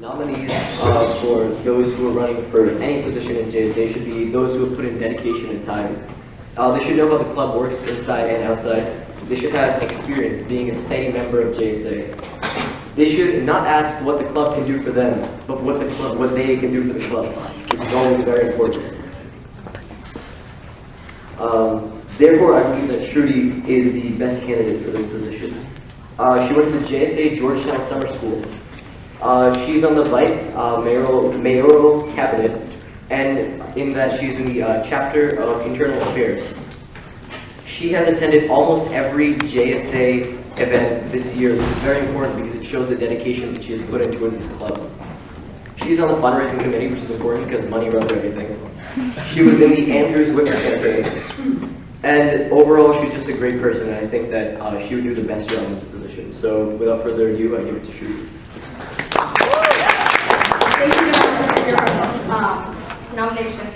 Nominees for those who are running for any position in JSA should be those who have put in dedication and time. They should know how the club works inside and outside. They should have experience being a steady member of JSA. They should not ask what the club can do for them, but what they can do for the club, which is always very important. Therefore, I believe that Shruty is the best candidate for this position. She went to the JSA Georgetown Summer School. She's on the Vice Mayoral Cabinet, and in that she's in the chapter of Internal Affairs. She has attended almost every JSA event this year, which is very important because it shows the dedication that she has put into this club. She's on the fundraising committee, which is important because money runs everything. She was in the Andrews Whitmer campaign. And overall, she's just a great person, and I think that she would do the best job in this position. So without further ado, I give it to Shruty. Thank you for your nomination.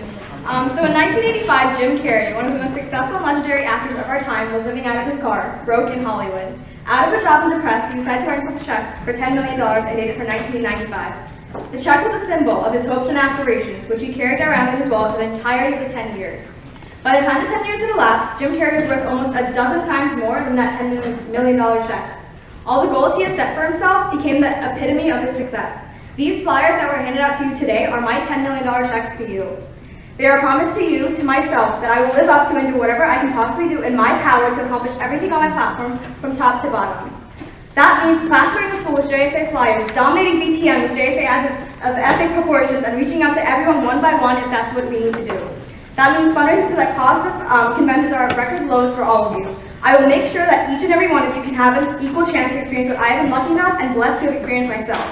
So in 1985, Jim Carrey, one of the most successful and legendary actors of our time, was living out of his car, broke in Hollywood. Out of the job and depressed, he decided to write a check for $10 million and dated for 1995. The check was a symbol of his hopes and aspirations, which he carried around in his wallet for the entirety of the 10 years. By the time the 10 years had elapsed, Jim Carrey was worth almost a dozen times more than that $10 million check. All the goals he had set for himself became the epitome of his success. These flyers that were handed out to you today are my $10 million checks to you. They are a promise to you, to myself, that I will live up to and do whatever I can possibly do in my power to accomplish everything on my platform from top to bottom. That means plastering the school with JSA flyers, dominating BTM with JSA ads of epic proportions, and reaching out to everyone one by one if that's what we need to do. That means fundraising so that costs of conventions are at record lows for all of you. I will make sure that each and every one of you can have an equal chance to experience what I have been lucky enough and blessed to have experienced myself.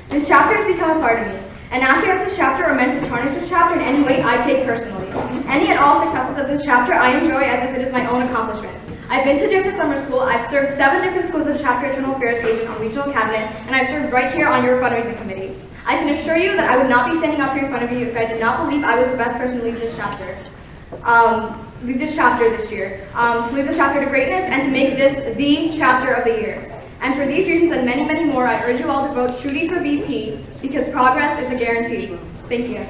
This chapter has become a part of me, and aspirations of this chapter are meant to tarnish this chapter in any way I take personally. Any and all successes of this chapter I enjoy as if it is my own accomplishment. I've been to JSA Summer School, I've served 7 different schools as a chapter internal affairs agent on regional cabinet, and I've served right here on your fundraising committee. I can assure you that I would not be standing up here in front of you if I did not believe I was the best person to lead this chapter. This year. To lead this chapter to greatness and to make this the chapter of the year. And for these reasons and many, many more, I urge you all to vote Shruty for VP because progress is a guarantee. Thank you.